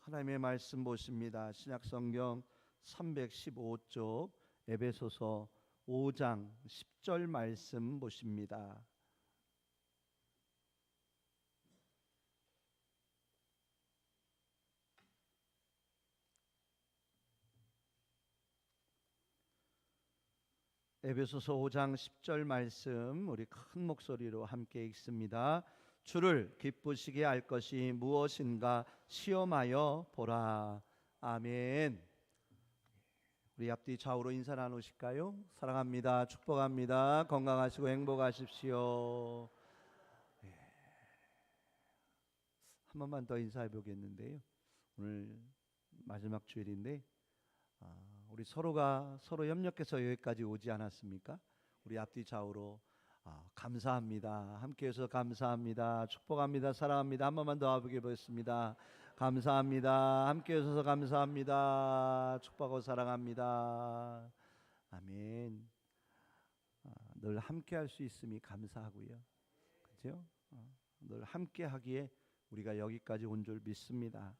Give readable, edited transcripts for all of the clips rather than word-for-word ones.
하나님의 말씀 보십니다. 신약성경 315쪽 에베소서 5장 10절 말씀 보십니다. 에베소서 5장 10절 말씀 우리 큰 목소리로 함께 읽습니다. 주를 기쁘시게 할 것이 무엇인가 시험하여 보라. 아멘. 우리 앞뒤 좌우로 인사 나누실까요? 사랑합니다. 축복합니다. 건강하시고 행복하십시오. 한 번만 더 인사해 보겠는데요. 오늘 마지막 주일인데 우리 서로가 서로 협력해서 여기까지 오지 않았습니까? 우리 앞뒤 좌우로 감사합니다. 함께해서 감사합니다. 축복합니다. 사랑합니다. 한 번만 더 와보겠습니다. 감사합니다. 함께해서 감사합니다. 축복하고 사랑합니다. 아멘. 늘 함께할 수 있음이 감사하고요. 그렇죠? 늘 함께하기에 우리가 여기까지 온 줄 믿습니다.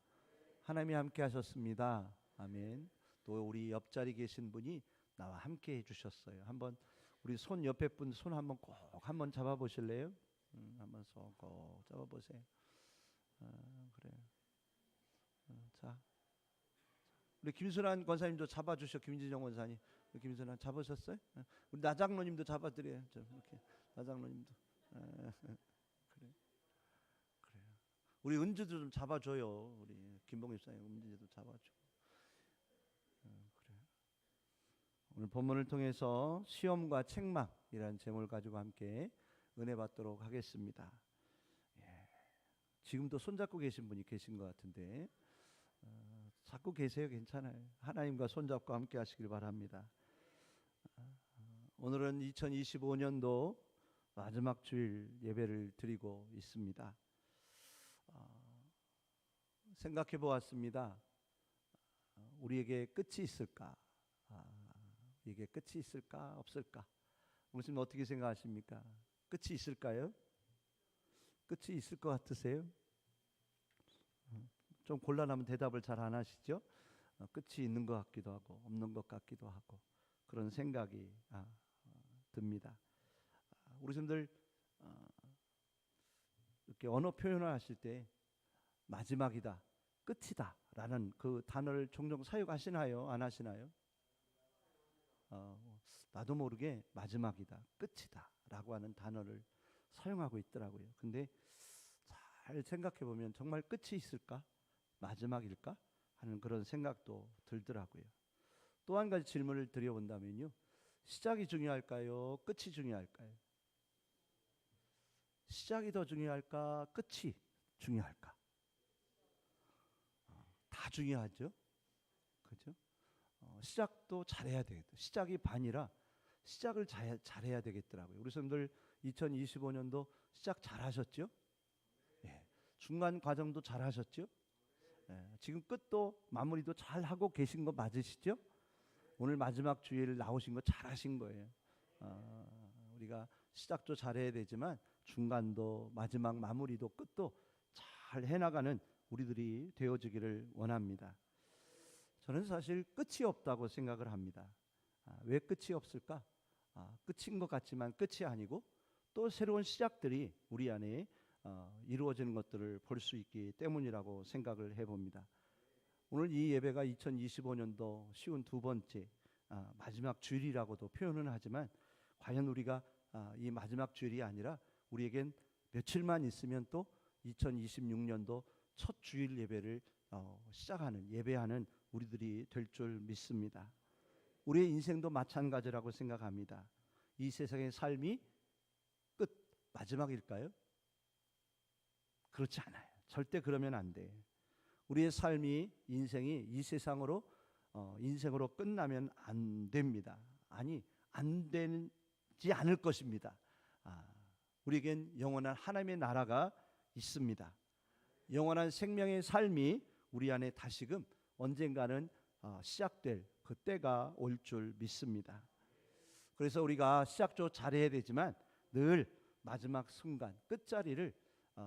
하나님이 함께하셨습니다. 아멘. 또 우리 옆자리 계신 분이 나와 함께 해주셨어요. 한번 우리 손 옆에 분 손 한번 꼭 한번 잡아보실래요? 한번 손 꼭 잡아보세요. 그래요. 자, 우리 김순환 권사님도 잡아주셔. 김진정 권사님, 우리 김순환 잡으셨어요? 우리 나장로님도 잡아드려요. 이렇게 나장로님도. 그래, 그래요. 우리 은주도 좀 잡아줘요. 우리 김봉일 사님 은주도 잡아줘. 그래요. 오늘 본문을 통해서 시험과 책망이라는 제목을 가지고 함께 은혜 받도록 하겠습니다. 지금도 손잡고 계신 분이 계신 것 같은데 잡고 계세요. 괜찮아요. 하나님과 손잡고 함께 하시길 바랍니다. 오늘은 2025년도 마지막 주일 예배를 드리고 있습니다. 생각해 보았습니다. 우리에게 끝이 있을까? 이게 끝이 있을까 없을까? 무슨 어떻게 생각하십니까? 끝이 있을까요? 끝이 있을 것 같으세요? 좀 곤란하면 대답을 잘 안 하시죠? 끝이 있는 것 같기도 하고 없는 것 같기도 하고 그런 생각이 듭니다. 우리 선생님들 이렇게 언어 표현을 하실 때 마지막이다, 끝이다 라는 그 단어를 종종 사용하시나요? 안 하시나요? 나도 모르게 마지막이다, 끝이다 라고 하는 단어를 사용하고 있더라고요. 근데 잘 생각해 보면 정말 끝이 있을까? 마지막일까? 하는 그런 생각도 들더라고요. 또 한 가지 질문을 드려본다면요, 시작이 중요할까요? 끝이 중요할까요? 시작이 더 중요할까? 끝이 중요할까? 다 중요하죠. 그렇죠? 시작도 잘해야 되겠다. 시작이 반이라 시작을 잘해야 되겠더라고요. 우리 선생님들 2025년도 시작 잘하셨죠? 중간 과정도 잘하셨죠? 지금 끝도 마무리도 잘하고 계신 거 맞으시죠? 오늘 마지막 주일 나오신 거 잘하신 거예요. 우리가 시작도 잘해야 되지만 중간도 마지막 마무리도 끝도 잘 해나가는 우리들이 되어지기를 원합니다. 저는 사실 끝이 없다고 생각을 합니다. 왜 끝이 없을까? 끝인 것 같지만 끝이 아니고 또 새로운 시작들이 우리 안에 이루어지는 것들을 볼 수 있기 때문이라고 생각을 해봅니다. 오늘 이 예배가 2025년도 쉬운 두 번째 마지막 주일이라고도 표현은 하지만 과연 우리가 이 마지막 주일이 아니라 우리에겐 며칠만 있으면 또 2026년도 첫 주일 예배를 시작하는 예배하는 우리들이 될 줄 믿습니다. 우리의 인생도 마찬가지라고 생각합니다. 이 세상의 삶이 끝, 마지막일까요? 그렇지 않아요. 절대 그러면 안 돼. 우리의 삶이 인생이 이 세상으로 인생으로 끝나면 안 됩니다. 아니, 안 되지 않을 것입니다. 우리에겐 영원한 하나님의 나라가 있습니다. 영원한 생명의 삶이 우리 안에 다시금 언젠가는 시작될 그 때가 올 줄 믿습니다. 그래서 우리가 시작도 잘해야 되지만 늘 마지막 순간 끝자리를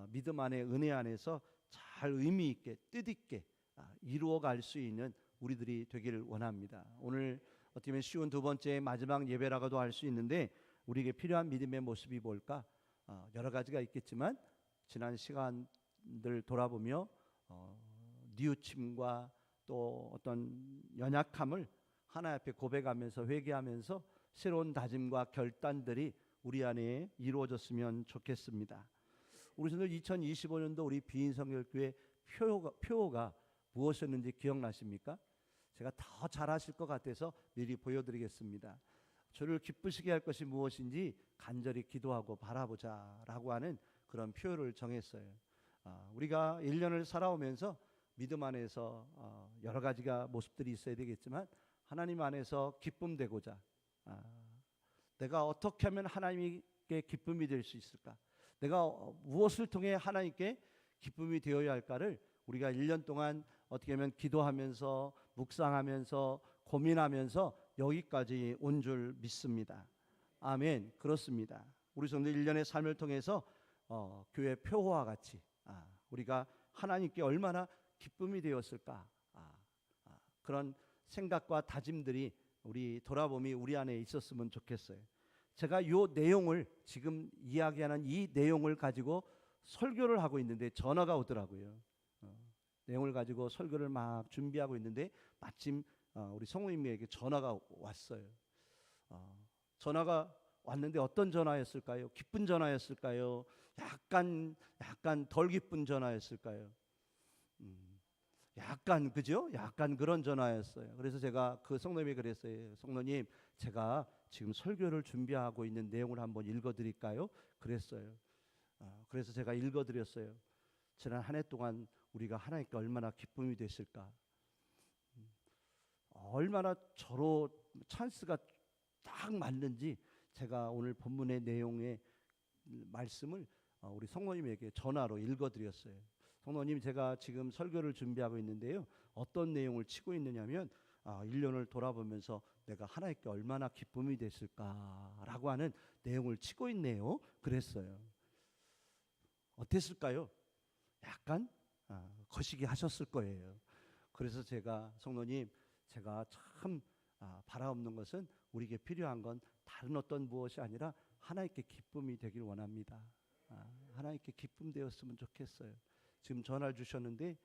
믿음 안에 은혜 안에서 잘 의미 있게 뜻 있게 이루어갈 수 있는 우리들이 되기를 원합니다. 오늘 어떻게 보면 쉬운 두 번째 마지막 예배라고도 할 수 있는데 우리에게 필요한 믿음의 모습이 뭘까? 여러 가지가 있겠지만 지난 시간들 돌아보며 뉘우침과 또 어떤 연약함을 하나님 앞에 고백하면서 회개하면서 새로운 다짐과 결단들이 우리 안에 이루어졌으면 좋겠습니다. 우리 선생님 2025년도 우리 비인성결교회 표어가 무엇이었는지 기억나십니까? 제가 더 잘하실 것 같아서 미리 보여드리겠습니다. 저를 기쁘시게 할 것이 무엇인지 간절히 기도하고 바라보자 라고 하는 그런 표어를 정했어요. 우리가 1년을 살아오면서 믿음 안에서 여러 가지가 모습들이 있어야 되겠지만 하나님 안에서 기쁨 되고자 내가 어떻게 하면 하나님께 기쁨이 될 수 있을까? 내가 무엇을 통해 하나님께 기쁨이 되어야 할까를 우리가 1년 동안 어떻게 하면 기도하면서 묵상하면서 고민하면서 여기까지 온 줄 믿습니다. 아멘. 그렇습니다. 우리 성도 1년의 삶을 통해서 교회 표어와 같이 우리가 하나님께 얼마나 기쁨이 되었을까 그런 생각과 다짐들이 우리 돌아봄이 우리 안에 있었으면 좋겠어요. 제가 이 내용을 지금 이야기하는 이 내용을 가지고 설교를 하고 있는데 전화가 오더라고요. 내용을 가지고 설교를 막 준비하고 있는데 마침 우리 성우님에게 전화가 왔어요. 전화가 왔는데 어떤 전화였을까요? 기쁜 전화였을까요? 약간 덜 기쁜 전화였을까요? 약간 그죠? 약간 그런 전화였어요. 그래서 제가 그 성도님이 그랬어요. 성도님, 제가 지금 설교를 준비하고 있는 내용을 한번 읽어드릴까요? 그랬어요. 그래서 제가 읽어드렸어요. 지난 한 해 동안 우리가 하나님께 얼마나 기쁨이 됐을까? 얼마나 저로 찬스가 딱 맞는지 제가 오늘 본문의 내용의 말씀을 우리 성도님에게 전화로 읽어드렸어요. 성도님, 제가 지금 설교를 준비하고 있는데요. 어떤 내용을 치고 있느냐면 1년을 돌아보면서 내가 하나님께 얼마나 기쁨이 됐을까라고 하는 내용을 치고 있네요. 그랬어요. 어땠을까요? 약간 거시기 하셨을 거예요. 그래서 제가 성도님, 제가 참 바라옵는 것은 우리에게 필요한 건 다른 어떤 무엇이 아니라 하나님께 기쁨이 되길 원합니다. 하나님께 기쁨 되었으면 좋겠어요. 지금 전화를 주셨는데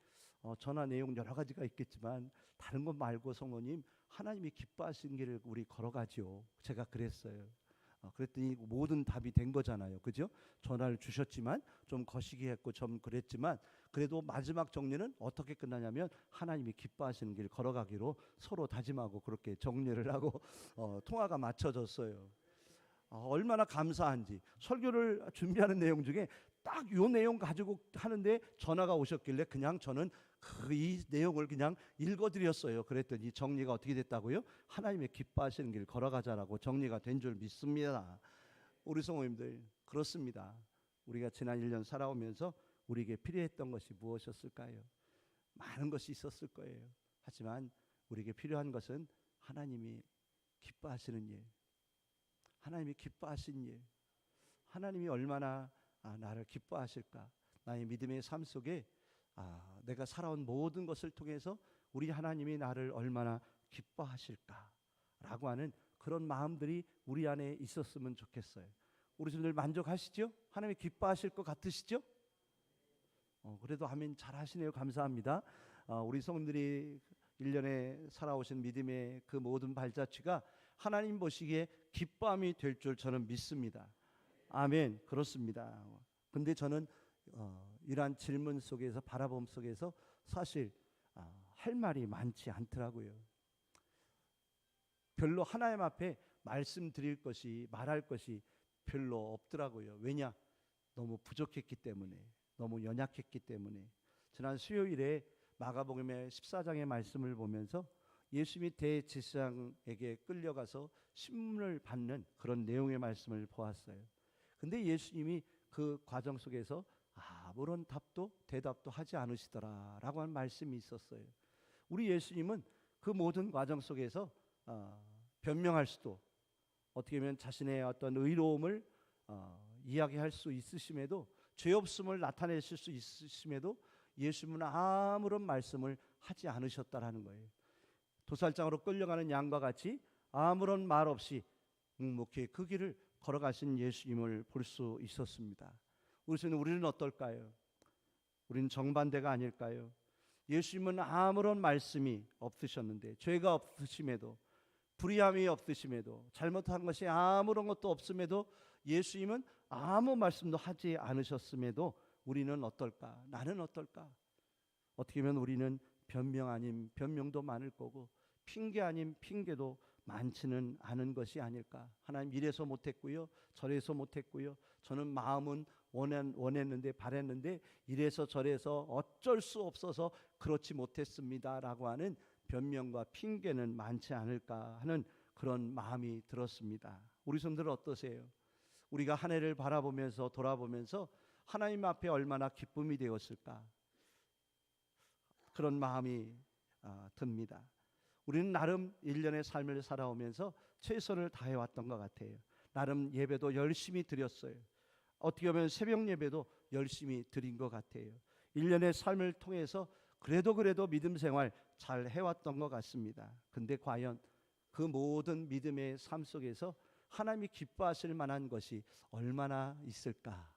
전화 내용 여러 가지가 있겠지만 다른 것 말고 성도님, 하나님이 기뻐하시는 길을 우리 걸어가지요. 제가 그랬어요. 그랬더니 모든 답이 된 거잖아요. 그죠? 전화를 주셨지만 좀 거시기 했고 좀 그랬지만 그래도 마지막 정리는 어떻게 끝나냐면 하나님이 기뻐하시는 길 걸어가기로 서로 다짐하고 그렇게 정리를 하고 통화가 맞춰졌어요. 얼마나 감사한지. 설교를 준비하는 내용 중에 딱 요 내용 가지고 하는데 전화가 오셨길래 그냥 저는 이 내용을 그냥 읽어드렸어요. 그랬더니 정리가 어떻게 됐다고요? 하나님의 기뻐하시는 길 걸어가자라고 정리가 된 줄 믿습니다. 우리 성도님들, 그렇습니다. 우리가 지난 1년 살아오면서 우리에게 필요했던 것이 무엇이었을까요? 많은 것이 있었을 거예요. 하지만 우리에게 필요한 것은 하나님이 기뻐하시는 일, 하나님이 기뻐하신 일, 하나님이 얼마나 나를 기뻐하실까? 나의 믿음의 삶 속에 내가 살아온 모든 것을 통해서 우리 하나님이 나를 얼마나 기뻐하실까라고 하는 그런 마음들이 우리 안에 있었으면 좋겠어요. 우리 분들 만족하시죠? 하나님이 기뻐하실 것 같으시죠? 그래도 아멘 잘하시네요. 감사합니다. 우리 성들이 1년에 살아오신 믿음의 그 모든 발자취가 하나님 보시기에 기뻐함이 될 줄 저는 믿습니다. 아멘. 그렇습니다. 근데 저는 이러한 질문 속에서 바라봄 속에서 사실 할 말이 많지 않더라고요. 별로 하나님 앞에 말씀드릴 것이 말할 것이 별로 없더라고요. 왜냐? 너무 부족했기 때문에, 너무 연약했기 때문에. 지난 수요일에 마가복음의 14장의 말씀을 보면서 예수님이 대제사장에게 끌려가서 신문을 받는 그런 내용의 말씀을 보았어요. 근데 예수님이 그 과정 속에서 아무런 답도 대답도 하지 않으시더라라고 하는 말씀이 있었어요. 우리 예수님은 그 모든 과정 속에서 변명할 수도 어떻게 보면 자신의 어떤 의로움을 이야기할 수 있으심에도 죄 없음을 나타내실 수 있으심에도 예수님은 아무런 말씀을 하지 않으셨다라는 거예요. 도살장으로 끌려가는 양과 같이 아무런 말 없이 묵묵히 그 길을 걸어가신 예수님을 볼 수 있었습니다. 우리는 어떨까요? 우리는 정반대가 아닐까요? 예수님은 아무런 말씀이 없으셨는데, 죄가 없으심에도, 불의함이 없으심에도, 잘못한 것이 아무런 것도 없음에도, 예수님은 아무 말씀도 하지 않으셨음에도 우리는 어떨까? 나는 어떨까? 어떻게 보면 우리는 변명 아닌 변명도 많을 거고, 핑계 아닌 핑계도 많지는 않은 것이 아닐까. 하나님 이래서 못했고요, 저래서 못했고요, 저는 마음은 원했는데 바랬는데 이래서 저래서 어쩔 수 없어서 그렇지 못했습니다 라고 하는 변명과 핑계는 많지 않을까 하는 그런 마음이 들었습니다. 우리 손들 어떠세요? 우리가 한 해를 바라보면서 돌아보면서 하나님 앞에 얼마나 기쁨이 되었을까, 그런 마음이 듭니다. 우리는 나름 1년의 삶을 살아오면서 최선을 다해왔던 것 같아요. 나름 예배도 열심히 드렸어요. 어떻게 보면 새벽 예배도 열심히 드린 것 같아요. 1년의 삶을 통해서 그래도 믿음 생활 잘 해왔던 것 같습니다. 근데 과연 그 모든 믿음의 삶 속에서 하나님이 기뻐하실 만한 것이 얼마나 있을까,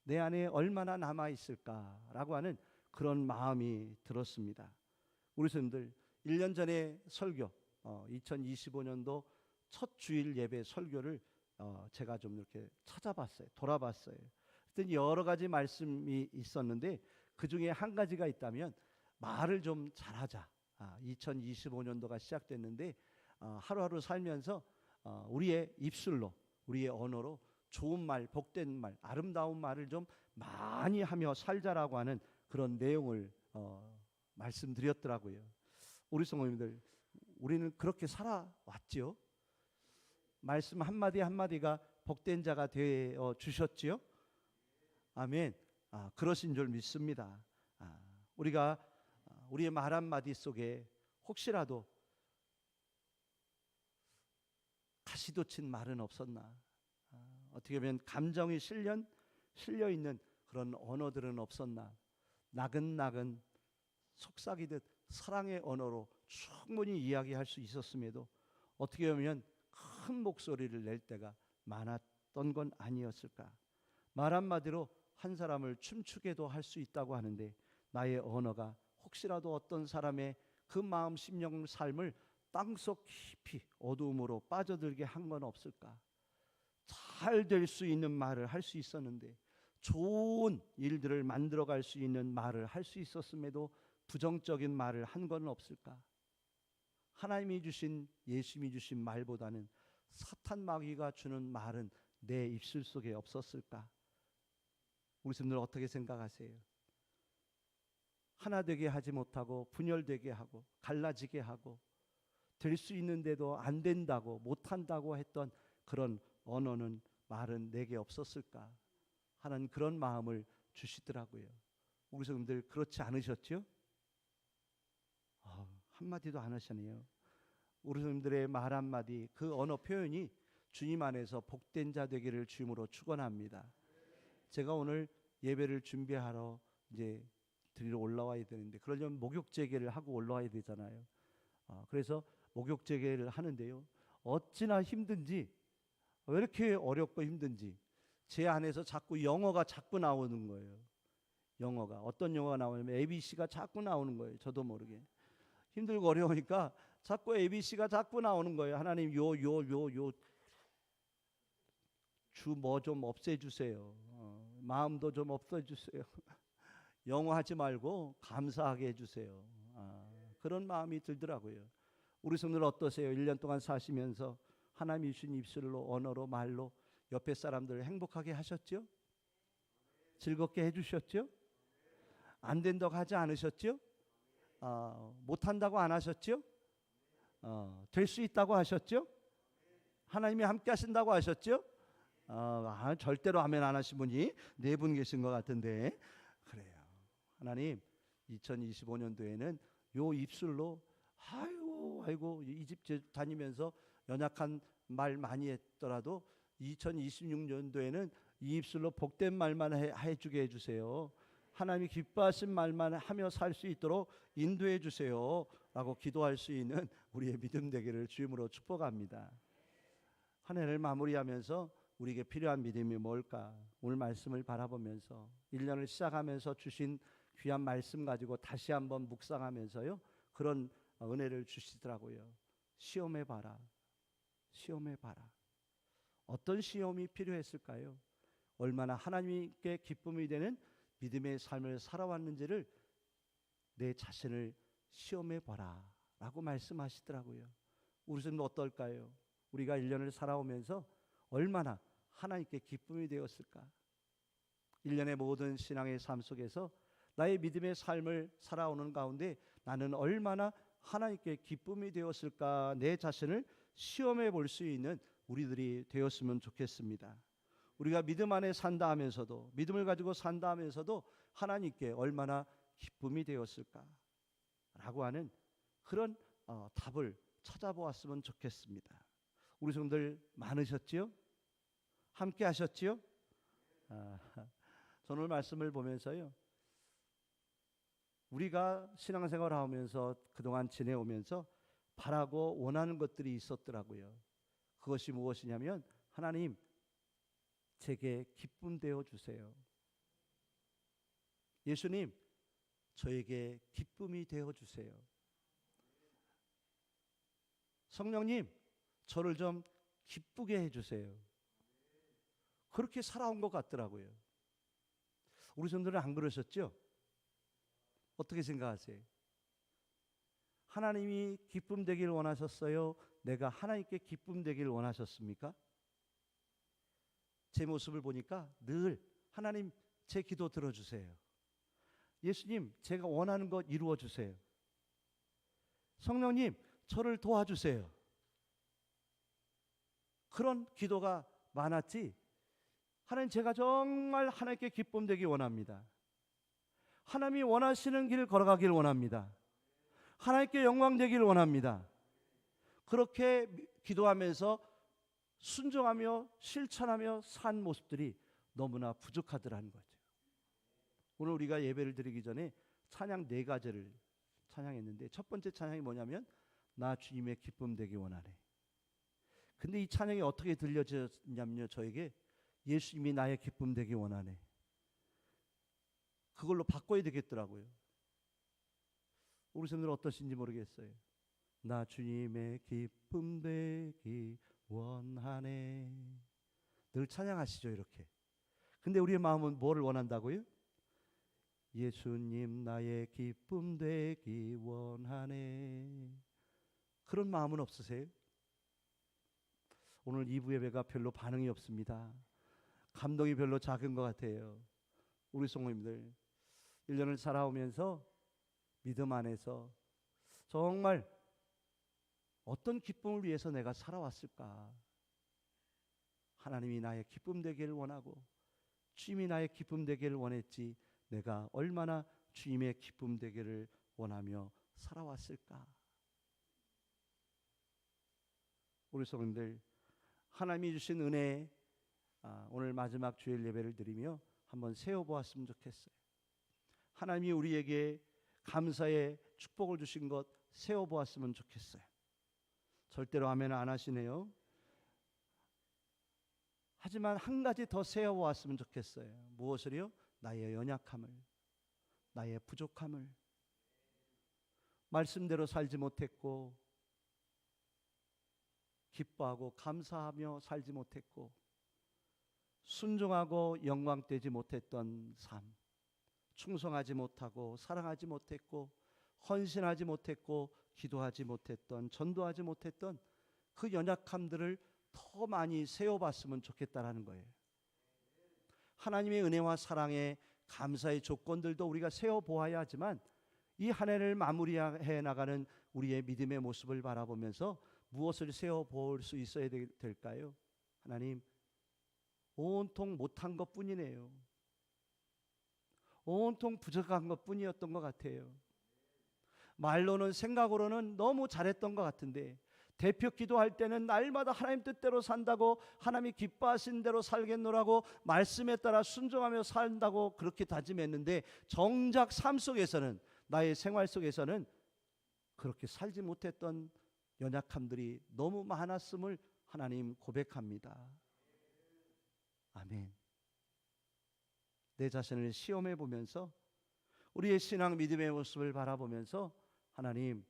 내 안에 얼마나 남아 있을까라고 하는 그런 마음이 들었습니다. 우리 선생님들 1년 전에 설교, 2025년도 첫 주일 예배 설교를 제가 좀 이렇게 찾아봤어요. 돌아봤어요. 그랬더니 여러 가지 말씀이 있었는데 그 중에 한 가지가 있다면 말을 좀 잘하자. 2025년도가 시작됐는데 하루하루 살면서 우리의 입술로, 우리의 언어로 좋은 말, 복된 말, 아름다운 말을 좀 많이 하며 살자라고 하는 그런 내용을 말씀드렸더라고요. 우리 성도님들, 우리는 그렇게 살아왔지요. 말씀 한마디 한마디가 복된 자가 되어 주셨지요. 아멘. 그러신 줄 믿습니다. 우리가 우리의 말 한마디 속에 혹시라도 가시도 친 말은 없었나, 어떻게 보면 감정이 실려 있는 그런 언어들은 없었나, 나근나근 속삭이듯 사랑의 언어로 충분히 이야기할 수 있었음에도 어떻게 보면 큰 목소리를 낼 때가 많았던 건 아니었을까. 말 한마디로 한 사람을 춤추게도 할 수 있다고 하는데 나의 언어가 혹시라도 어떤 사람의 그 마음, 심령, 삶을 땅속 깊이 어두움으로 빠져들게 한 건 없을까. 잘 될 수 있는 말을 할 수 있었는데, 좋은 일들을 만들어갈 수 있는 말을 할 수 있었음에도 부정적인 말을 한 건 없을까. 하나님이 주신, 예수님이 주신 말보다는 사탄 마귀가 주는 말은 내 입술 속에 없었을까. 우리 분들 어떻게 생각하세요? 하나 되게 하지 못하고 분열되게 하고 갈라지게 하고 될 수 있는데도 안 된다고, 못한다고 했던 그런 언어는, 말은 내게 없었을까 하는 그런 마음을 주시더라고요. 우리 성도들 그렇지 않으셨죠? 한마디도 안 하시네요. 우리 성도들의 말 한마디, 그 언어 표현이 주님 안에서 복된 자 되기를 주님으로 축원합니다. 제가 오늘 예배를 준비하러 이제 드리러 올라와야 되는데, 그러려면 목욕 재개를 하고 올라와야 되잖아요. 그래서 목욕 재개를 하는데요, 어찌나 힘든지, 왜 이렇게 어렵고 힘든지 제 안에서 자꾸 영어가 자꾸 나오는 거예요. 영어가, 어떤 영어가 나오냐면 ABC가 자꾸 나오는 거예요. 저도 모르게 힘들고 어려우니까 자꾸 ABC가 자꾸 나오는 거예요. 하나님 요 주 뭐 좀 없애주세요. 마음도 좀 없애주세요. 영어 하지 말고 감사하게 해주세요. 그런 마음이 들더라고요. 우리 성도들 어떠세요? 1년 동안 사시면서 하나님이 주신 입술로, 언어로, 말로 옆에 사람들을 행복하게 하셨죠? 즐겁게 해주셨죠? 안 된다고 하지 않으셨죠? 못한다고 안 하셨죠? 될 수 있다고 하셨죠? 하나님이 함께 하신다고 하셨죠? 절대로 아멘 안 하신 분이 4분 계신 것 같은데, 그래요. 하나님 2025년도에는 요 입술로 아이고 이 집 다니면서 연약한 말 많이 했더라도 2026년도에는 이 입술로 복된 말만 해주게 해주세요. 하나님이 기뻐하신 말만 하며 살 수 있도록 인도해 주세요 라고 기도할 수 있는 우리의 믿음 되기를 주임으로 축복합니다. 한 해를 마무리하면서 우리에게 필요한 믿음이 뭘까? 오늘 말씀을 바라보면서 1년을 시작하면서 주신 귀한 말씀 가지고 다시 한번 묵상하면서요, 그런 은혜를 주시더라고요. 시험해봐라. 시험해봐라. 어떤 시험이 필요했을까요? 얼마나 하나님께 기쁨이 되는 믿음의 삶을 살아왔는지를 내 자신을 시험해봐라 라고 말씀하시더라고요. 우리 삶은 어떨까요? 우리가 1년을 살아오면서 얼마나 하나님께 기쁨이 되었을까? 1년의 모든 신앙의 삶 속에서 나의 믿음의 삶을 살아오는 가운데 나는 얼마나 하나님께 기쁨이 되었을까? 내 자신을 시험해 볼 수 있는 우리들이 되었으면 좋겠습니다. 우리가 믿음 안에 산다 하면서도, 믿음을 가지고 산다 하면서도 하나님께 얼마나 기쁨이 되었을까? 라고 하는 그런 답을 찾아보았으면 좋겠습니다. 우리 성도들 많으셨지요? 함께 하셨지요? 저는 오늘 말씀을 보면서요, 우리가 신앙생활을 하면서 그동안 지내오면서 바라고 원하는 것들이 있었더라고요. 그것이 무엇이냐면, 하나님 제게 기쁨 되어 주세요. 예수님 저에게 기쁨이 되어 주세요. 성령님 저를 좀 기쁘게 해주세요. 그렇게 살아온 것 같더라고요. 우리 성도들은 안 그러셨죠? 어떻게 생각하세요? 하나님이 기쁨 되길 원하셨어요? 내가 하나님께 기쁨 되길 원하셨습니까? 제 모습을 보니까 늘 하나님 제 기도 들어주세요. 예수님 제가 원하는 것 이루어 주세요. 성령님 저를 도와주세요. 그런 기도가 많았지, 하나님 제가 정말 하나님께 기쁨 되기 원합니다. 하나님이 원하시는 길을 걸어가길 원합니다. 하나님께 영광 되길 원합니다. 그렇게 기도하면서 순종하며 실천하며 산 모습들이 너무나 부족하더라는 거죠. 오늘 우리가 예배를 드리기 전에 찬양 4가지를 찬양했는데, 첫 번째 찬양이 뭐냐면 나 주님의 기쁨 되기 원하네. 근데 이 찬양이 어떻게 들려졌냐면요, 저에게 예수님이 나의 기쁨 되기 원하네. 그걸로 바꿔야 되겠더라고요. 우리 성도들 어떠신지 모르겠어요. 나 주님의 기쁨 되기 원하네. 늘 찬양하시죠 이렇게. 근데 우리의 마음은 뭐를 원한다고요? 예수님 나의 기쁨 되기 원하네. 그런 마음은 없으세요? 오늘 2부 예배가 별로 반응이 없습니다. 감동이 별로 작은 것 같아요. 우리 성도님들 1년을 살아오면서 믿음 안에서 정말 어떤 기쁨을 위해서 내가 살아왔을까? 하나님이 나의 기쁨 되기를 원하고 주님이 나의 기쁨 되기를 원했지, 내가 얼마나 주님의 기쁨 되기를 원하며 살아왔을까? 우리 성도님들 하나님이 주신 은혜, 오늘 마지막 주일 예배를 드리며 한번 세워보았으면 좋겠어요. 하나님이 우리에게 감사의 축복을 주신 것 세워보았으면 좋겠어요. 절대로 아멘 안 하시네요. 하지만 한 가지 더 세워보았으면 좋겠어요. 무엇을요? 나의 연약함을, 나의 부족함을, 말씀대로 살지 못했고 기뻐하고 감사하며 살지 못했고 순종하고 영광되지 못했던 삶, 충성하지 못하고 사랑하지 못했고 헌신하지 못했고 기도하지 못했던, 전도하지 못했던 그 연약함들을 더 많이 세워봤으면 좋겠다라는 거예요. 하나님의 은혜와 사랑의 감사의 조건들도 우리가 세워보아야 하지만, 이 한 해를 마무리해 나가는 우리의 믿음의 모습을 바라보면서 무엇을 세워볼 수 있어야 될까요? 하나님, 온통 못한 것뿐이네요. 온통 부족한 것뿐이었던 것 같아요. 말로는, 생각으로는 너무 잘했던 것 같은데 대표 기도할 때는 날마다 하나님 뜻대로 산다고, 하나님이 기뻐하신 대로 살겠노라고, 말씀에 따라 순종하며 산다고 그렇게 다짐했는데 정작 삶 속에서는, 나의 생활 속에서는 그렇게 살지 못했던 연약함들이 너무 많았음을 하나님 고백합니다. 아멘. 내 자신을 시험해 보면서, 우리의 신앙 믿음의 모습을 바라보면서 하나님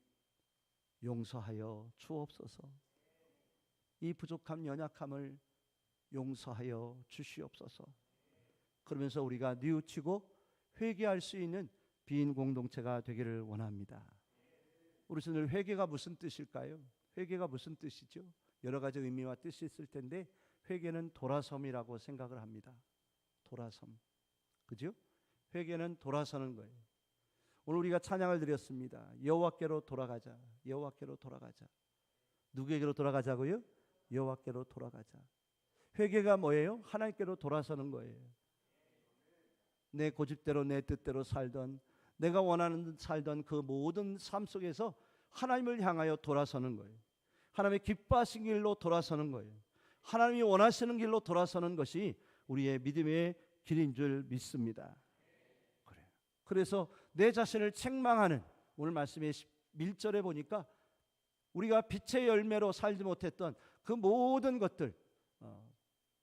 용서하여 주옵소서. 이 부족함 연약함을 용서하여 주시옵소서. 그러면서 우리가 뉘우치고 회개할 수 있는 빈 공동체가 되기를 원합니다. 우리 오늘 회개가 무슨 뜻일까요? 회개가 무슨 뜻이죠? 여러 가지 의미와 뜻이 있을 텐데 회개는 돌아섬이라고 생각을 합니다. 돌아섬. 그죠? 회개는 돌아서는 거예요. 오늘 우리가 찬양을 드렸습니다. 여호와께로 돌아가자. 여호와께로 돌아가자. 누구에게로 돌아가자고요? 여호와께로 돌아가자. 회개가 뭐예요? 하나님께로 돌아서는 거예요. 내 고집대로 내 뜻대로 살던, 내가 원하는 듯 살던 그 모든 삶 속에서 하나님을 향하여 돌아서는 거예요. 하나님의 기뻐하신 길로 돌아서는 거예요. 하나님이 원하시는 길로 돌아서는 것이 우리의 믿음의 길인 줄 믿습니다. 그래서 내 자신을 책망하는, 오늘 말씀의 1절에 보니까 우리가 빛의 열매로 살지 못했던 그 모든 것들,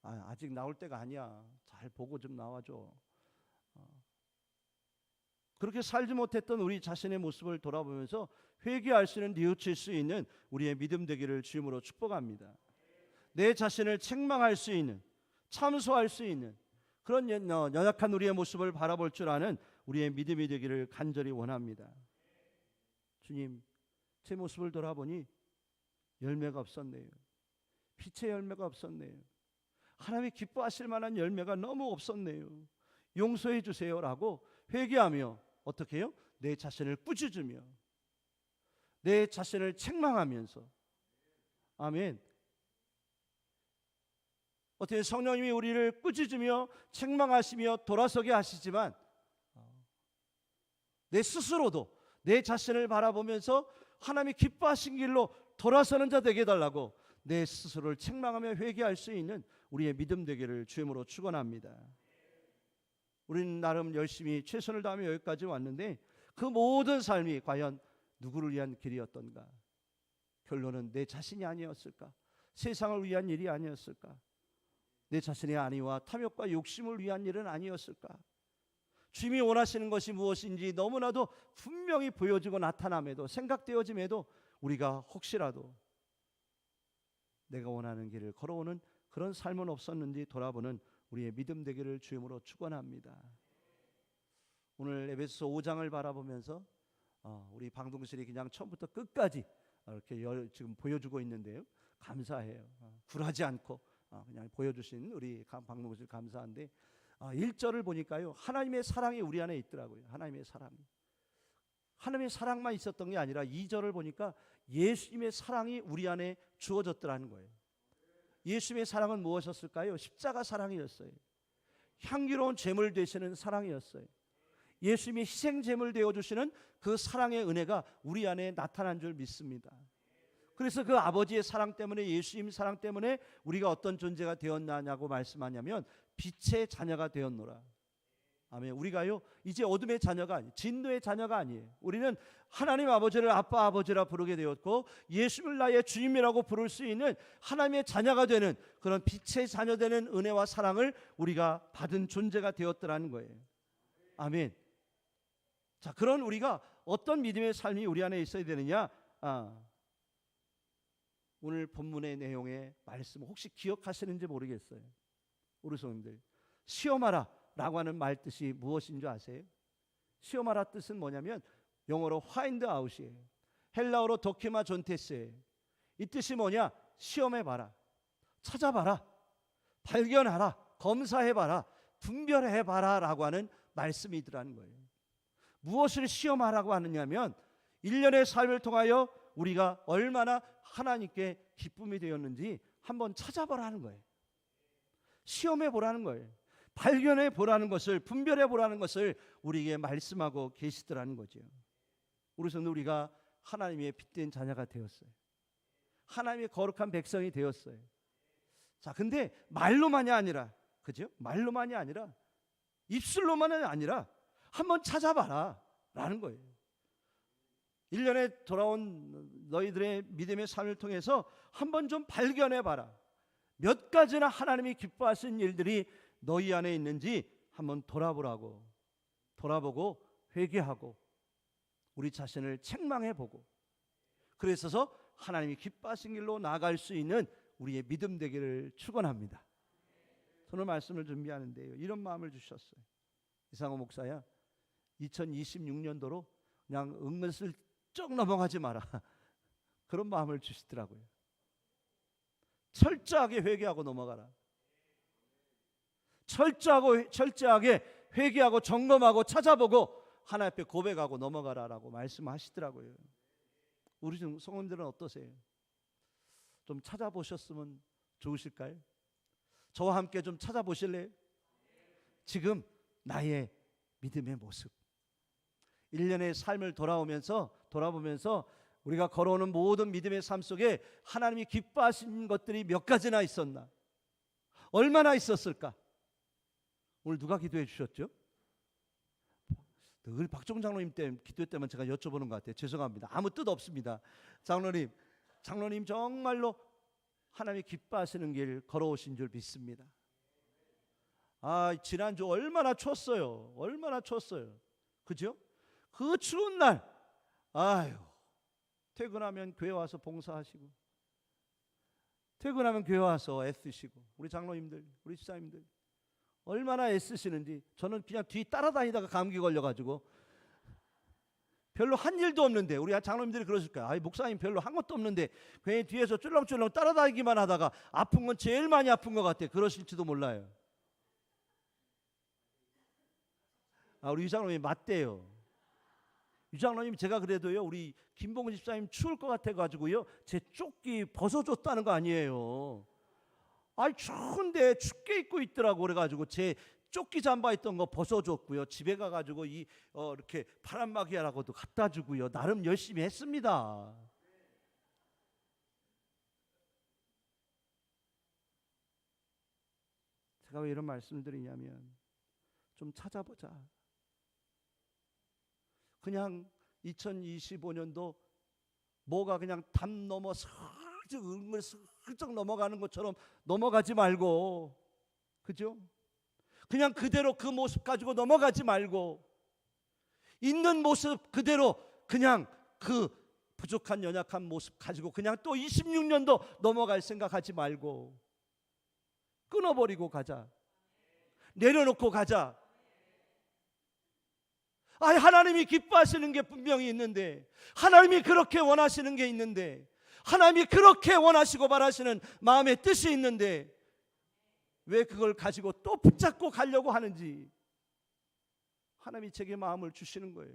아직 나올 때가 아니야, 잘 보고 좀 나와줘, 그렇게 살지 못했던 우리 자신의 모습을 돌아보면서 회개할 수 있는, 뉘우칠 수 있는 우리의 믿음 되기를 주님으로 축복합니다. 내 자신을 책망할 수 있는, 참소할 수 있는 그런 연약한 우리의 모습을 바라볼 줄 아는 우리의 믿음이 되기를 간절히 원합니다. 주님, 제 모습을 돌아보니 열매가 없었네요. 빛의 열매가 없었네요. 하나님이 기뻐하실 만한 열매가 너무 없었네요. 용서해 주세요라고 회개하며, 어떻게 해요? 내 자신을 꾸짖으며, 내 자신을 책망하면서. 아멘. 어떻게 성령님이 우리를 꾸짖으며 책망하시며 돌아서게 하시지만 내 스스로도 내 자신을 바라보면서 하나님이 기뻐하신 길로 돌아서는 자 되게 해달라고 내 스스로를 책망하며 회개할 수 있는 우리의 믿음 되기를 주님으로 축원합니다. 우리는 나름 열심히 최선을 다하며 여기까지 왔는데 그 모든 삶이 과연 누구를 위한 길이었던가? 결론은 내 자신이 아니었을까? 세상을 위한 일이 아니었을까? 내 자신의 안위와 탐욕과 욕심을 위한 일은 아니었을까? 주님이 원하시는 것이 무엇인지 너무나도 분명히 보여지고 나타남에도, 생각되어짐에도 우리가 혹시라도 내가 원하는 길을 걸어오는 그런 삶은 없었는지 돌아보는 우리의 믿음 되기를 주님으로 축원합니다. 오늘 에베소서 5장을 바라보면서 우리 방동실이 그냥 처음부터 끝까지 이렇게 지금 보여주고 있는데요, 감사해요. 굴하지 않고 그냥 보여주신 우리 방동실 감사한데, 1절을 보니까요, 하나님의 사랑이 우리 안에 있더라고요. 하나님의 사랑이. 하나님의 사랑만 있었던 게 아니라 2절을 보니까 예수님의 사랑이 우리 안에 주어졌더라는 거예요. 예수님의 사랑은 무엇이었을까요? 십자가 사랑이었어요. 향기로운 제물 되시는 사랑이었어요. 예수님이 희생 제물 되어주시는 그 사랑의 은혜가 우리 안에 나타난 줄 믿습니다. 그래서 그 아버지의 사랑 때문에, 예수님 사랑 때문에 우리가 어떤 존재가 되었느냐고 말씀하냐면 빛의 자녀가 되었노라. 아멘. 우리가요 이제 어둠의 자녀가 아니에요. 진노의 자녀가 아니에요. 우리는 하나님 아버지를 아빠 아버지라 부르게 되었고 예수를 나의 주님이라고 부를 수 있는 하나님의 자녀가 되는 그런 빛의 자녀 되는 은혜와 사랑을 우리가 받은 존재가 되었더라는 거예요. 아멘. 자, 그런 우리가 어떤 믿음의 삶이 우리 안에 있어야 되느냐? 오늘 본문의 내용의 말씀 혹시 기억하시는지 모르겠어요. 우리 성도님들, 시험하라 라고 하는 말 뜻이 무엇인 줄 아세요? 시험하라 뜻은 뭐냐면 영어로 find out이에요. 헬라어로 도키마 존테스예요. 이 뜻이 뭐냐? 시험해봐라, 찾아봐라, 발견하라, 검사해봐라, 분별해봐라 라고 하는 말씀이더라는 거예요. 무엇을 시험하라고 하느냐면 1년의 삶을 통하여 우리가 얼마나 하나님께 기쁨이 되었는지 한번 찾아보라는 거예요. 시험해 보라는 거예요. 발견해 보라는 것을, 분별해 보라는 것을 우리에게 말씀하고 계시더라는 거죠. 우리 성도, 우리가 하나님의 빛된 자녀가 되었어요. 하나님의 거룩한 백성이 되었어요. 자, 근데 말로만이 아니라, 그죠? 말로만이 아니라, 입술로만은 아니라 한번 찾아봐라 라는 거예요. 1년에 돌아온 너희들의 믿음의 삶을 통해서 한번 좀 발견해봐라. 몇 가지나 하나님이 기뻐하신 일들이 너희 안에 있는지 한번 돌아보라고. 돌아보고 회개하고 우리 자신을 책망해보고, 그래서 하나님이 기뻐하신 길로 나아갈 수 있는 우리의 믿음 되기를 축원합니다. 오늘 말씀을 준비하는데요, 이런 마음을 주셨어요. 이상호 목사야, 2026년도로 그냥 은근슬쩍 넘어가지 마라. 그런 마음을 주시더라고요. 철저하게 회개하고 넘어가라. 철저하게 회개하고 점검하고 찾아보고 하나님 앞에 고백하고 넘어가라라고 말씀하시더라고요. 우리 성도님들은 어떠세요? 좀 찾아보셨으면 좋으실까요? 저와 함께 좀 찾아보실래요? 지금 나의 믿음의 모습, 1년의 삶을 돌아보면서 우리가 걸어오는 모든 믿음의 삶 속에 하나님이 기뻐하신 것들이 몇 가지나 있었나? 얼마나 있었을까? 오늘 누가 기도해 주셨죠? 늘 박종 장로님 때 기도 때만 제가 여쭤보는 것 같아요. 죄송합니다. 아무 뜻 없습니다. 장로님 정말로 하나님이 기뻐하시는 길 걸어오신 줄 믿습니다. 지난주 얼마나 추웠어요. 그죠? 그 추운 날, 퇴근하면 교회 와서 봉사하시고, 퇴근하면 교회 와서 애쓰시고, 우리 장로님들, 우리 집사님들 얼마나 애쓰시는지. 저는 그냥 뒤 따라다니다가 감기 걸려가지고 별로 한 일도 없는데, 우리 장로님들이 그러실 거예요. 목사님 별로 한 것도 없는데 괜히 뒤에서 쫄렁쫄렁 따라다니기만 하다가 아픈 건 제일 많이 아픈 것 같아. 그러실지도 몰라요. 우리 유장로님 맞대요. 유장로님, 제가 그래도요, 우리 김봉근 집사님 추울 것 같아가지고요, 제 조끼 벗어줬다는 거 아니에요. 추운데 춥게 입고 있더라고. 그래가지고 제 조끼 잠바 있던 거 벗어줬고요, 집에 가가지고 이렇게 바람막이라고도 갖다 주고요, 나름 열심히 했습니다. 제가 왜 이런 말씀을 드리냐면, 좀 찾아보자. 그냥 2025년도 뭐가 그냥 담 넘어 슬쩍 넘어가는 것처럼 넘어가지 말고, 그죠? 그냥 그대로 그 모습 가지고 넘어가지 말고, 있는 모습 그대로 그냥 그 부족한 연약한 모습 가지고 그냥 또 26년도 넘어갈 생각하지 말고 끊어버리고 가자. 내려놓고 가자. 하나님이 기뻐하시는 게 분명히 있는데, 하나님이 그렇게 원하시는 게 있는데, 하나님이 그렇게 원하시고 바라시는 마음의 뜻이 있는데 왜 그걸 가지고 또 붙잡고 가려고 하는지 하나님이 제게 마음을 주시는 거예요.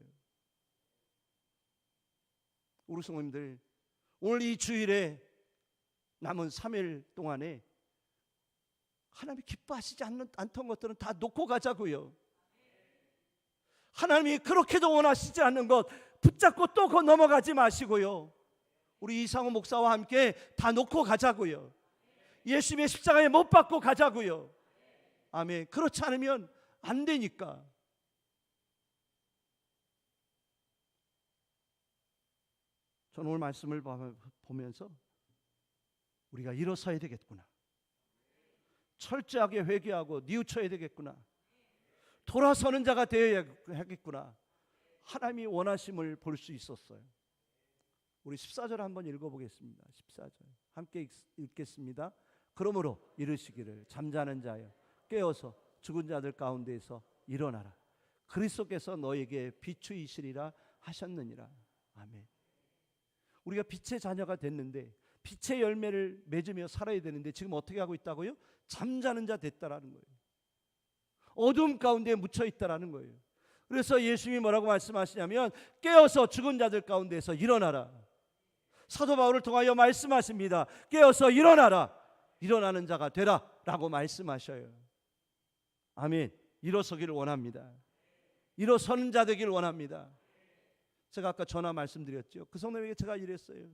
우리 성도님들, 오늘 이 주일에 남은 3일 동안에 하나님이 기뻐하시지 않던 것들은 다 놓고 가자고요. 하나님이 그렇게도 원하시지 않는 것 붙잡고 또 넘어가지 마시고요, 우리 이상호 목사와 함께 다 놓고 가자고요. 예수님의 십자가에 못 박고 가자고요. 아멘. 그렇지 않으면 안 되니까. 저는 오늘 말씀을 보면서 우리가 일어서야 되겠구나, 철저하게 회개하고 뉘우쳐야 되겠구나, 돌아서는 자가 되어야겠구나, 하나님이 원하심을 볼 수 있었어요. 우리 14절 한번 읽어보겠습니다. 14절 함께 읽겠습니다. 그러므로 이르시기를, 잠자는 자여 깨어서 죽은 자들 가운데에서 일어나라, 그리스도께서 너에게 비추이시리라 하셨느니라. 아멘. 우리가 빛의 자녀가 됐는데 빛의 열매를 맺으며 살아야 되는데 지금 어떻게 하고 있다고요? 잠자는 자 됐다라는 거예요. 어둠 가운데 묻혀 있다라는 거예요. 그래서 예수님이 뭐라고 말씀하시냐면, 깨어서 죽은 자들 가운데서 일어나라. 사도 바울을 통하여 말씀하십니다. 깨어서 일어나라, 일어나는 자가 되라 라고 말씀하셔요. 아멘. 일어서기를 원합니다. 일어서는 자 되기를 원합니다. 제가 아까 전화 말씀드렸죠. 그 성도님에게 제가 이랬어요.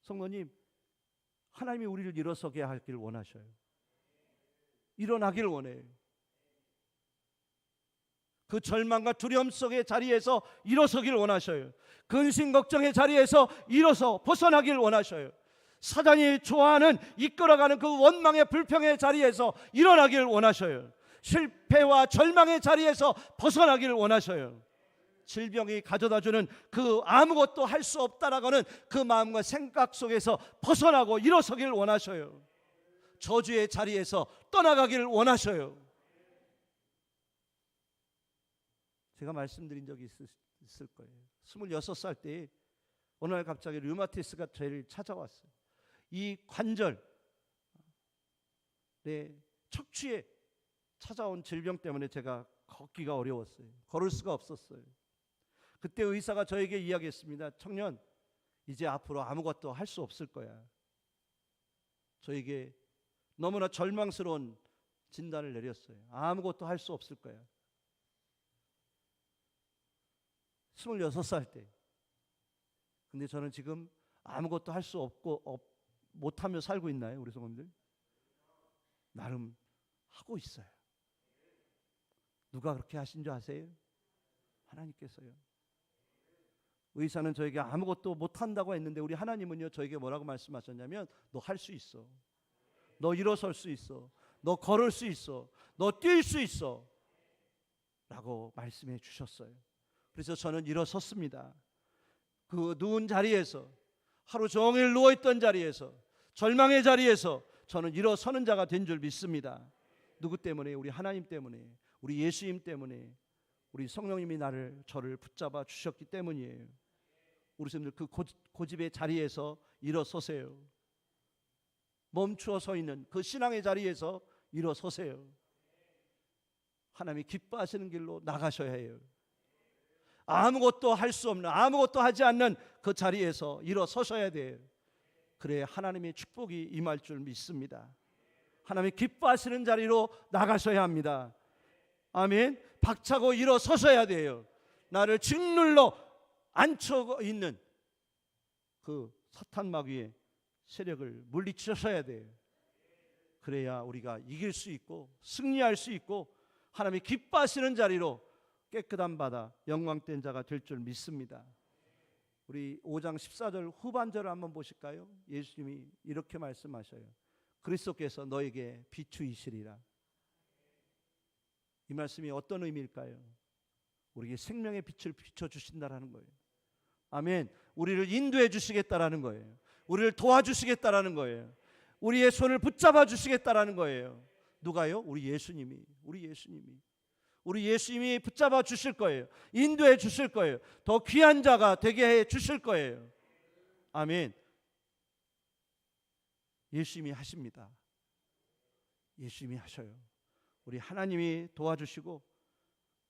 성도님, 하나님이 우리를 일어서게 하길 원하셔요. 일어나길 원해요. 그 절망과 두려움 속의 자리에서 일어서길 원하셔요. 근심 걱정의 자리에서 일어서 벗어나길 원하셔요. 사단이 좋아하는 이끌어가는 그 원망의 불평의 자리에서 일어나길 원하셔요. 실패와 절망의 자리에서 벗어나길 원하셔요. 질병이 가져다주는 그 아무것도 할 수 없다라고 하는 그 마음과 생각 속에서 벗어나고 일어서길 원하셔요. 저주의 자리에서 떠나가길 원하셔요. 제가 말씀드린 적이 있을 거예요. 26살 때 어느 날 갑자기 류마티스가 저를 찾아왔어요. 이 관절, 내 척추에 찾아온 질병 때문에 제가 걷기가 어려웠어요. 걸을 수가 없었어요. 그때 의사가 저에게 이야기했습니다. 청년, 이제 앞으로 아무것도 할 수 없을 거야. 저에게 너무나 절망스러운 진단을 내렸어요. 아무것도 할 수 없을 거야. 26살 때. 근데 저는 지금 아무것도 할 수 없고 못하며 살고 있나요? 우리 성도님들? 나름 하고 있어요. 누가 그렇게 하신 줄 아세요? 하나님께서요. 의사는 저에게 아무것도 못한다고 했는데 우리 하나님은요, 저에게 뭐라고 말씀하셨냐면, 너 할 수 있어. 너 일어설 수 있어. 너 걸을 수 있어. 너 뛸 수 있어. 라고 말씀해 주셨어요. 그래서 저는 일어섰습니다. 그 누운 자리에서, 하루 종일 누워있던 자리에서, 절망의 자리에서 저는 일어서는 자가 된 줄 믿습니다. 누구 때문에? 우리 하나님 때문에, 우리 예수님 때문에, 우리 성령님이 저를 붙잡아 주셨기 때문이에요. 우리 성도들 그 고집의 자리에서 일어서세요. 멈추어 서 있는 그 신앙의 자리에서 일어서세요. 하나님이 기뻐하시는 길로 나가셔야 해요. 아무것도 할 수 없는, 아무것도 하지 않는 그 자리에서 일어서셔야 돼요. 그래야 하나님의 축복이 임할 줄 믿습니다. 하나님이 기뻐하시는 자리로 나가셔야 합니다. 아멘. 박차고 일어서셔야 돼요. 나를 짓눌러 앉혀 있는 그 사탄 마귀의 세력을 물리치셔야 돼요. 그래야 우리가 이길 수 있고 승리할 수 있고 하나님이 기뻐하시는 자리로 깨끗한 바다, 영광된 자가 될 줄 믿습니다. 우리 5장 14절 후반절을 한번 보실까요? 예수님이 이렇게 말씀하셔요. 그리스도께서 너에게 비추이시리라. 이 말씀이 어떤 의미일까요? 우리에게 생명의 빛을 비춰주신다라는 거예요. 아멘. 우리를 인도해 주시겠다라는 거예요. 우리를 도와주시겠다라는 거예요. 우리의 손을 붙잡아 주시겠다라는 거예요. 누가요? 우리 예수님이. 우리 예수님이 붙잡아 주실 거예요. 인도해 주실 거예요. 더 귀한 자가 되게 해 주실 거예요. 아멘. 예수님이 하십니다. 예수님이 하셔요. 우리 하나님이 도와주시고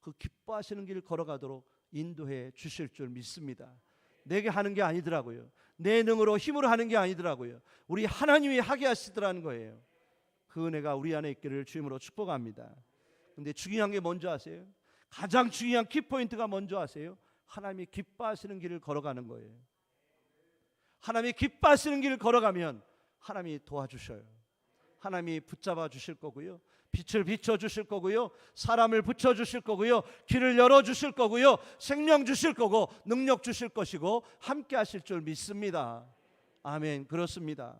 그 기뻐하시는 길 걸어가도록 인도해 주실 줄 믿습니다. 내게 하는 게 아니더라고요. 내 능으로 힘으로 하는 게 아니더라고요. 우리 하나님이 하게 하시더라는 거예요. 그 은혜가 우리 안에 있기를 주님으로 축복합니다. 근데 중요한 게 뭔지 아세요? 가장 중요한 키포인트가 뭔지 아세요? 하나님이 기뻐하시는 길을 걸어가는 거예요. 하나님이 기뻐하시는 길을 걸어가면 하나님이 도와주셔요. 하나님이 붙잡아 주실 거고요. 빛을 비춰 주실 거고요. 사람을 붙여 주실 거고요. 길을 열어 주실 거고요. 생명 주실 거고 능력 주실 것이고 함께 하실 줄 믿습니다. 아멘. 그렇습니다.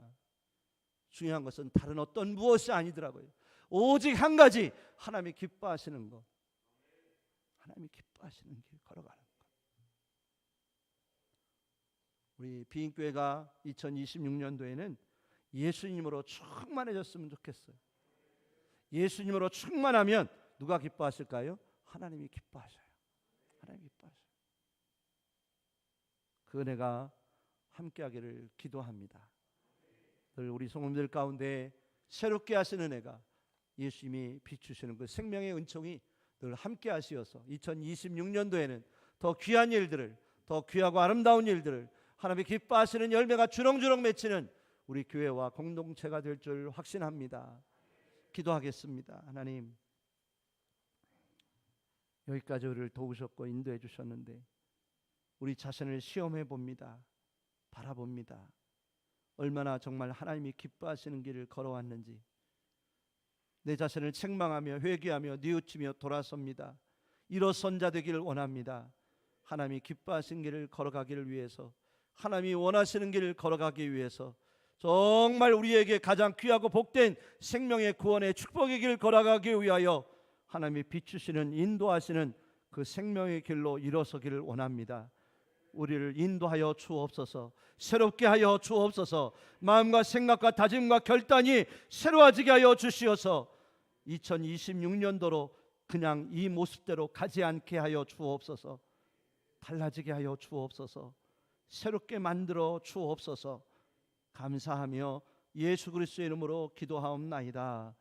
중요한 것은 다른 어떤 무엇이 아니더라고요. 오직 한 가지, 하나님이 기뻐하시는 것. 하나님이 기뻐하시는 길 걸어가는 것. 우리 비인교회가 2026년도에는 예수님으로 충만해졌으면 좋겠어요. 예수님으로 충만하면 누가 기뻐하실까요? 하나님이 기뻐하셔요. 하나님이 기뻐하셔요. 그 은혜가 함께하기를 기도합니다. 늘 우리 성도들 가운데 새롭게 하시는 은혜가, 예수님이 비추시는 그 생명의 은총이 늘 함께 하시어서 2026년도에는 더 귀한 일들을, 더 귀하고 아름다운 일들을, 하나님이 기뻐하시는 열매가 주렁주렁 맺히는 우리 교회와 공동체가 될 줄 확신합니다. 기도하겠습니다. 하나님, 여기까지 우리를 도우셨고 인도해 주셨는데 우리 자신을 시험해 봅니다. 바라봅니다. 얼마나 정말 하나님이 기뻐하시는 길을 걸어왔는지 내 자신을 책망하며 회개하며 뉘우치며 돌아섭니다. 일어선 자 되기를 원합니다. 하나님이 기뻐하시는 길을 걸어가기를 위해서, 하나님이 원하시는 길을 걸어가기 위해서 정말 우리에게 가장 귀하고 복된 생명의 구원의 축복의 길을 걸어가기 위하여 하나님이 비추시는 인도하시는 그 생명의 길로 일어서기를 원합니다. 우리를 인도하여 주옵소서. 새롭게 하여 주옵소서. 마음과 생각과 다짐과 결단이 새로워지게 하여 주시어서 2026년도로 그냥 이 모습대로 가지 않게 하여 주옵소서. 달라지게 하여 주옵소서. 새롭게 만들어 주옵소서. 감사하며 예수 그리스도의 이름으로 기도하옵나이다.